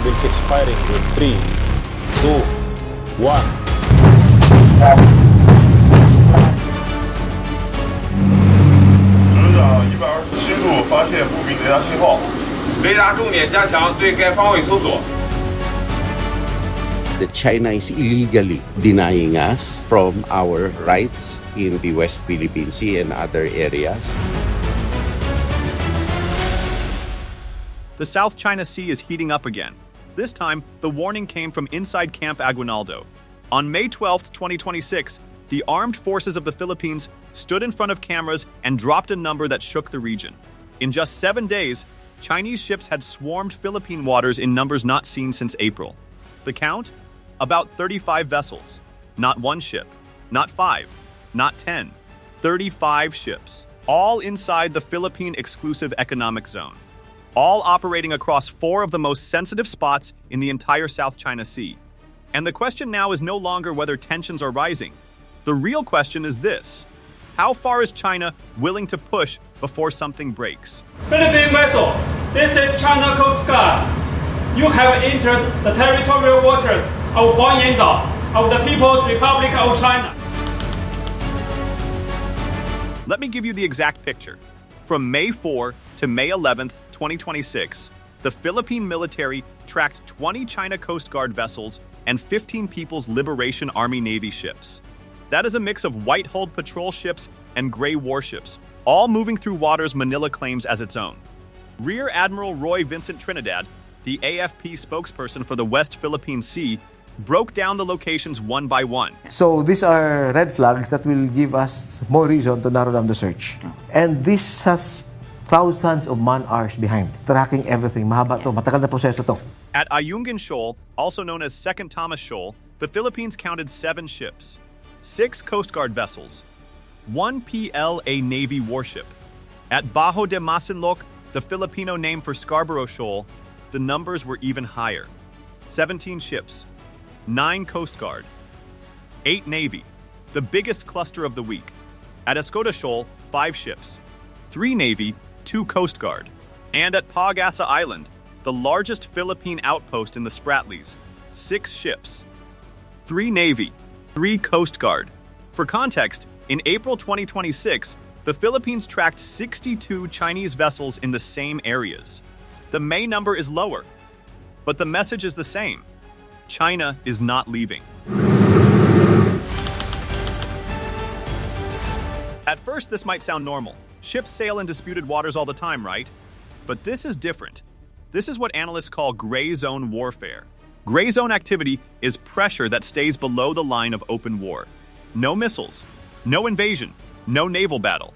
will fix firing in 3, 2, 1. 组长127度发现不明雷达信号，雷达重点加强对该方位搜索。 that China is illegally denying us from our rights in the West Philippine Sea and other areas. The South China Sea is heating up again. This time, the warning came from inside Camp Aguinaldo. On May 12, 2026, the armed forces of the Philippines stood in front of cameras and dropped a number that shook the region. In just 7 days, Chinese ships had swarmed Philippine waters in numbers not seen since April. The count? About 35 vessels. Not one ship, not 5, not 10, 35 ships, all inside the Philippine Exclusive Economic Zone, all operating across 4 of the most sensitive spots in the entire South China Sea. And the question now is no longer whether tensions are rising. The real question is this: how far is China willing to push before something breaks? Philippine vessel, this is China Coast Guard. You have entered the territorial waters of Huangyandao of the People's Republic of China. Let me give you the exact picture. From May 4 to May 11, 2026, the Philippine military tracked 20 China Coast Guard vessels and 15 People's Liberation Army Navy ships. That is a mix of white-hulled patrol ships and gray warships, all moving through waters Manila claims as its own. Rear Admiral Roy Vincent Trinidad, the AFP spokesperson for the West Philippine Sea, broke down the locations one by one. So these are red flags that will give us more reason to narrow down the search. And this has thousands of man-hours behind, tracking everything. Mahaba to, matagal na proseso to. At Ayungin Shoal, also known as Second Thomas Shoal, the Philippines counted 7 ships, 6 Coast Guard vessels, 1 PLA Navy warship. At Bajo de Masinloc, the Filipino name for Scarborough Shoal, the numbers were even higher. 17 ships, 9 Coast Guard, 8 Navy, the biggest cluster of the week. At Escoda Shoal, 5 ships, 3 Navy, 2 Coast Guard. And at Pag-asa Island, the largest Philippine outpost in the Spratlys, 6 ships, 3 Navy, 3 Coast Guard. For context, in April 2026, the Philippines tracked 62 Chinese vessels in the same areas. The May number is lower, but the message is the same. China is not leaving. At first, this might sound normal. Ships sail in disputed waters all the time, right? But this is different. This is what analysts call gray zone warfare. Gray zone activity is pressure that stays below the line of open war. No missiles, no invasion, no naval battle.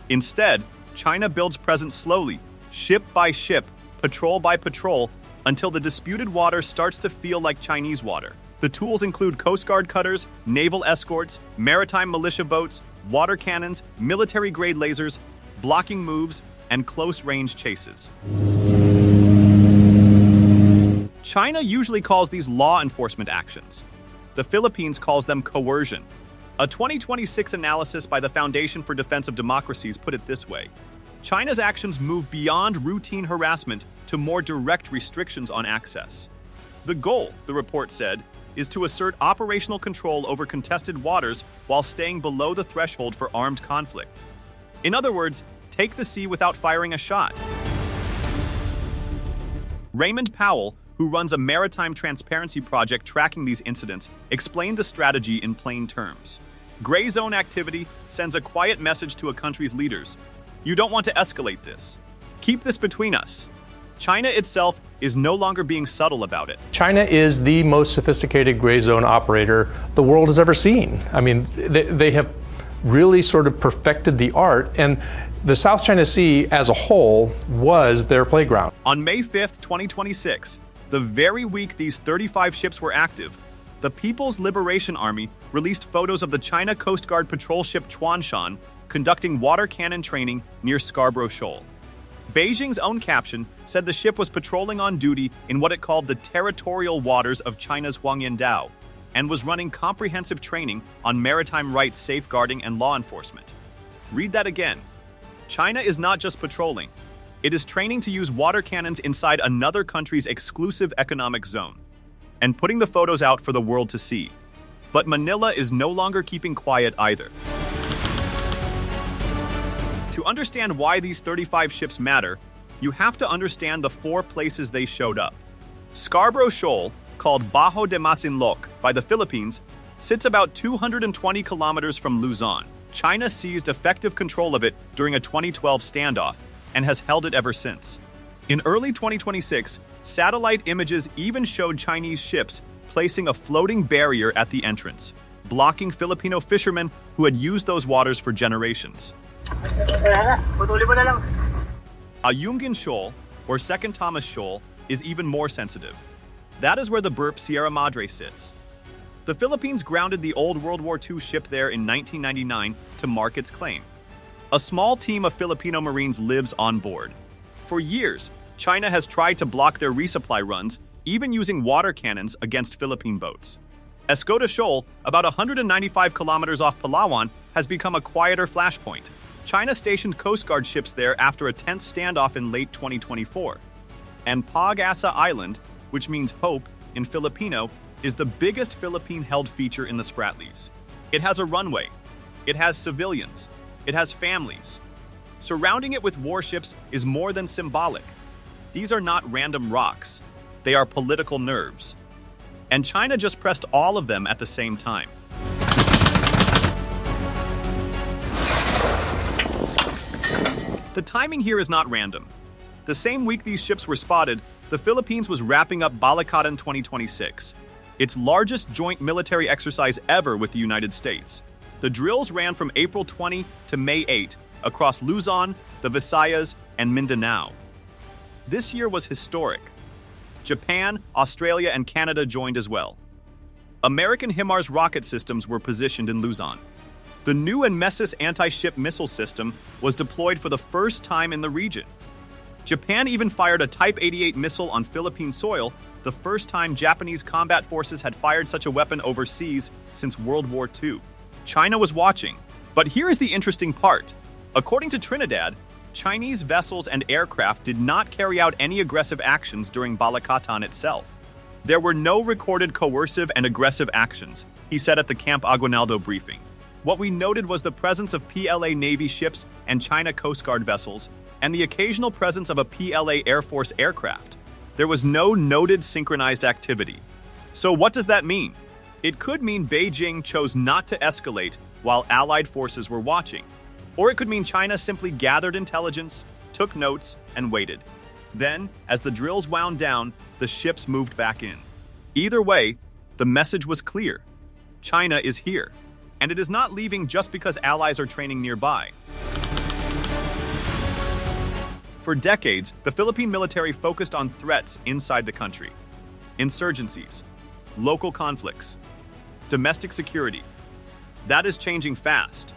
Instead, China builds presence slowly, ship by ship, patrol by patrol, until the disputed water starts to feel like Chinese water. The tools include Coast Guard cutters, naval escorts, maritime militia boats, water cannons, military-grade lasers, blocking moves, and close-range chases. China usually calls these law enforcement actions. The Philippines calls them coercion. A 2026 analysis by the Foundation for Defense of Democracies put it this way: China's actions move beyond routine harassment to more direct restrictions on access. The goal, the report said, is to assert operational control over contested waters while staying below the threshold for armed conflict. In other words, take the sea without firing a shot. Raymond Powell, who runs a maritime transparency project tracking these incidents, explained the strategy in plain terms. Gray zone activity sends a quiet message to a country's leaders. You don't want to escalate this. Keep this between us. China itself is no longer being subtle about it. China is the most sophisticated gray zone operator the world has ever seen. I mean, they have really sort of perfected the art, and the South China Sea as a whole was their playground. On May 5th, 2026, the very week these 35 ships were active, the People's Liberation Army released photos of the China Coast Guard patrol ship Chuanshan conducting water cannon training near Scarborough Shoal. Beijing's own caption said the ship was patrolling on duty in what it called the territorial waters of China's Huangyandao and was running comprehensive training on maritime rights safeguarding and law enforcement. Read that again. China is not just patrolling. It is training to use water cannons inside another country's exclusive economic zone and putting the photos out for the world to see. But Manila is no longer keeping quiet either. To understand why these 35 ships matter, you have to understand the 4 places they showed up. Scarborough Shoal, called Bajo de Masinloc by the Philippines, sits about 220 kilometers from Luzon. China seized effective control of it during a 2012 standoff and has held it ever since. In early 2026, satellite images even showed Chinese ships placing a floating barrier at the entrance, blocking Filipino fishermen who had used those waters for generations. Ayungin Shoal, or Second Thomas Shoal, is even more sensitive. That is where the burp Sierra Madre sits. The Philippines grounded the old World War II ship there in 1999 to mark its claim. A small team of Filipino Marines lives on board. For years, China has tried to block their resupply runs, even using water cannons against Philippine boats. Escoda Shoal, about 195 kilometers off Palawan, has become a quieter flashpoint. China stationed Coast Guard ships there after a tense standoff in late 2024. And Pag-asa Island, which means hope in Filipino, is the biggest Philippine-held feature in the Spratlys. It has a runway. It has civilians. It has families. Surrounding it with warships is more than symbolic. These are not random rocks. They are political nerves. And China just pressed all of them at the same time. The timing here is not random. The same week these ships were spotted, the Philippines was wrapping up Balikatan 2026, its largest joint military exercise ever with the United States. The drills ran from April 20 to May 8 across Luzon, the Visayas, and Mindanao. This year was historic. Japan, Australia, and Canada joined as well. American HIMARS rocket systems were positioned in Luzon. The new Nemesis anti-ship missile system was deployed for the first time in the region. Japan even fired a Type 88 missile on Philippine soil, the first time Japanese combat forces had fired such a weapon overseas since World War II. China was watching. But here is the interesting part. According to Trinidad, Chinese vessels and aircraft did not carry out any aggressive actions during Balikatan itself. There were no recorded coercive and aggressive actions, he said at the Camp Aguinaldo briefing. What we noted was the presence of PLA Navy ships and China Coast Guard vessels, and the occasional presence of a PLA Air Force aircraft. There was no noted synchronized activity. So what does that mean? It could mean Beijing chose not to escalate while Allied forces were watching. Or it could mean China simply gathered intelligence, took notes, and waited. Then, as the drills wound down, the ships moved back in. Either way, the message was clear. China is here, and it is not leaving just because allies are training nearby. For decades, the Philippine military focused on threats inside the country. Insurgencies, local conflicts, domestic security. That is changing fast.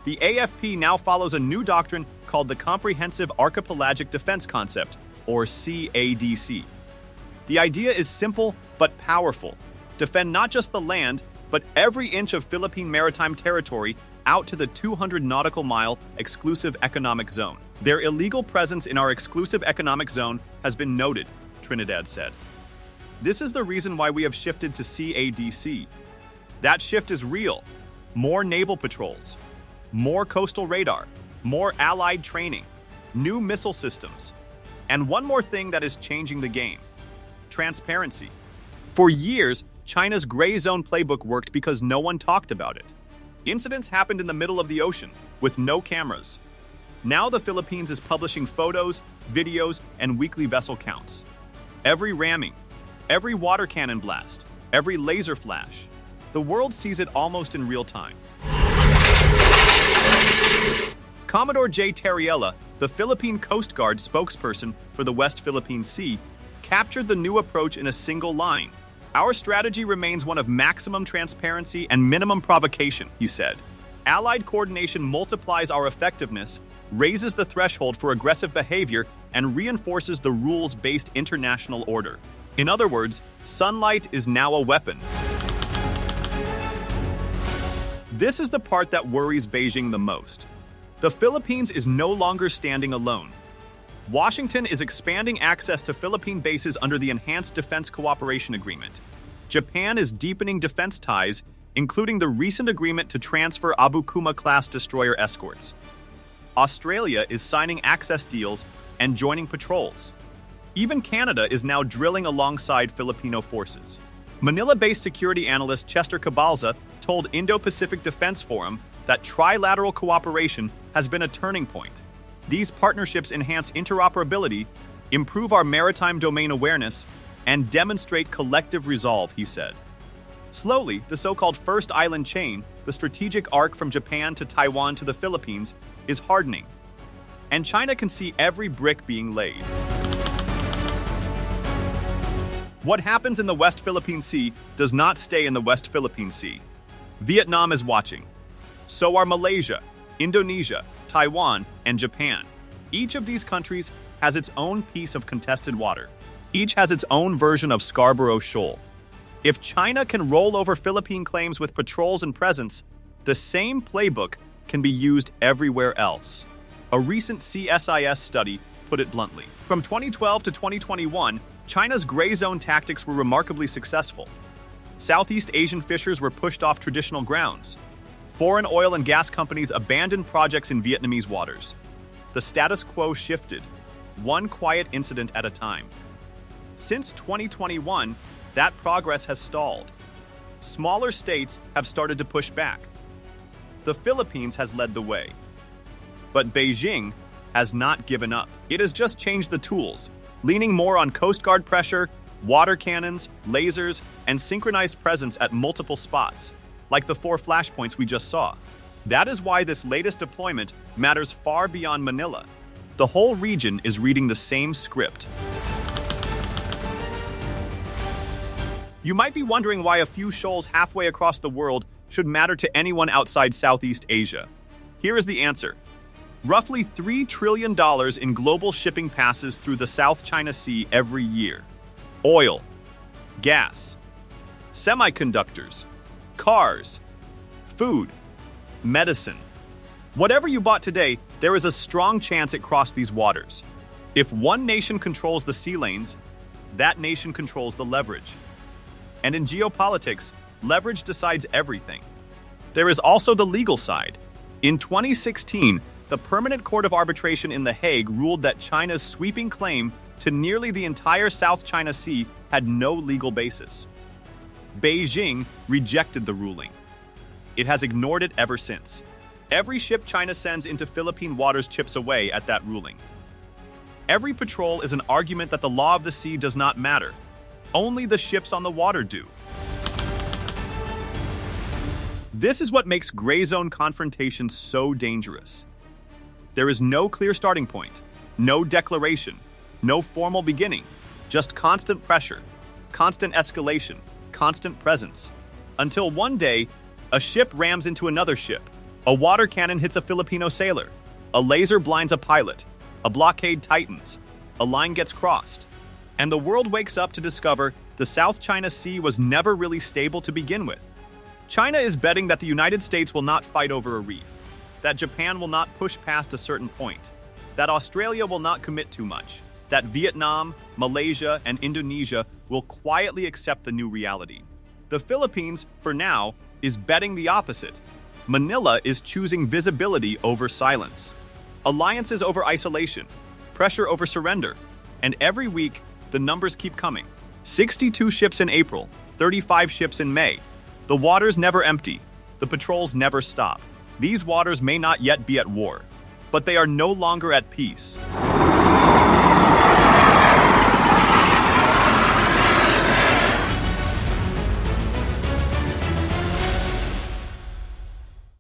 The AFP now follows a new doctrine called the Comprehensive Archipelagic Defense Concept, or CADC. The idea is simple but powerful. Defend not just the land, but every inch of Philippine maritime territory out to the 200 nautical mile exclusive economic zone. Their illegal presence in our exclusive economic zone has been noted, Trinidad said. This is the reason why we have shifted to CADC. That shift is real. More naval patrols, more coastal radar, more allied training, new missile systems. And one more thing that is changing the game: transparency. For years, China's gray zone playbook worked because no one talked about it. Incidents happened in the middle of the ocean, with no cameras. Now the Philippines is publishing photos, videos, and weekly vessel counts. Every ramming, every water cannon blast, every laser flash. The world sees it almost in real time. Commodore J. Terriella, the Philippine Coast Guard spokesperson for the West Philippine Sea, captured the new approach in a single line. Our strategy remains one of maximum transparency and minimum provocation, he said. Allied coordination multiplies our effectiveness, raises the threshold for aggressive behavior, and reinforces the rules-based international order. In other words, sunlight is now a weapon. This is the part that worries Beijing the most. The Philippines is no longer standing alone. Washington is expanding access to Philippine bases under the Enhanced Defense Cooperation Agreement. Japan is deepening defense ties, including the recent agreement to transfer Abukuma-class destroyer escorts. Australia is signing access deals and joining patrols. Even Canada is now drilling alongside Filipino forces. Manila-based security analyst Chester Cabalza told Indo-Pacific Defense Forum that trilateral cooperation has been a turning point. These partnerships enhance interoperability, improve our maritime domain awareness, and demonstrate collective resolve, he said. Slowly, the so-called First Island Chain, the strategic arc from Japan to Taiwan to the Philippines, is hardening. And China can see every brick being laid. What happens in the West Philippine Sea does not stay in the West Philippine Sea. Vietnam is watching. So are Malaysia, Indonesia, Taiwan, and Japan. Each of these countries has its own piece of contested water. Each has its own version of Scarborough Shoal. If China can roll over Philippine claims with patrols and presence, the same playbook can be used everywhere else. A recent CSIS study put it bluntly. From 2012 to 2021, China's gray zone tactics were remarkably successful. Southeast Asian fishers were pushed off traditional grounds. Foreign oil and gas companies abandoned projects in Vietnamese waters. The status quo shifted, one quiet incident at a time. Since 2021, that progress has stalled. Smaller states have started to push back. The Philippines has led the way. But Beijing has not given up. It has just changed the tools, leaning more on Coast Guard pressure, water cannons, lasers, and synchronized presence at multiple spots, like the 4 Flashpoints we just saw. That is why this latest deployment matters far beyond Manila. The whole region is reading the same script. You might be wondering why a few shoals halfway across the world should matter to anyone outside Southeast Asia. Here is the answer. Roughly $3 trillion in global shipping passes through the South China Sea every year. Oil, gas, semiconductors, cars, food, medicine. Whatever you bought today, there is a strong chance it crossed these waters. If one nation controls the sea lanes, that nation controls the leverage. And in geopolitics, leverage decides everything. There is also the legal side. In 2016, the Permanent Court of Arbitration in The Hague ruled that China's sweeping claim to nearly the entire South China Sea had no legal basis. Beijing rejected the ruling. It has ignored it ever since. Every ship China sends into Philippine waters chips away at that ruling. Every patrol is an argument that the law of the sea does not matter. Only the ships on the water do. This is what makes gray zone confrontations so dangerous. There is no clear starting point, no declaration, no formal beginning, just constant pressure, constant escalation, constant presence. Until one day, a ship rams into another ship, a water cannon hits a Filipino sailor, a laser blinds a pilot, a blockade tightens, a line gets crossed, and the world wakes up to discover the South China Sea was never really stable to begin with. China is betting that the United States will not fight over a reef, that Japan will not push past a certain point, that Australia will not commit too much, that Vietnam, Malaysia, and Indonesia will quietly accept the new reality. The Philippines, for now, is betting the opposite. Manila is choosing visibility over silence, alliances over isolation, pressure over surrender, and every week, the numbers keep coming. 62 ships in April, 35 ships in May. The waters never empty. The patrols never stop. These waters may not yet be at war, but they are no longer at peace.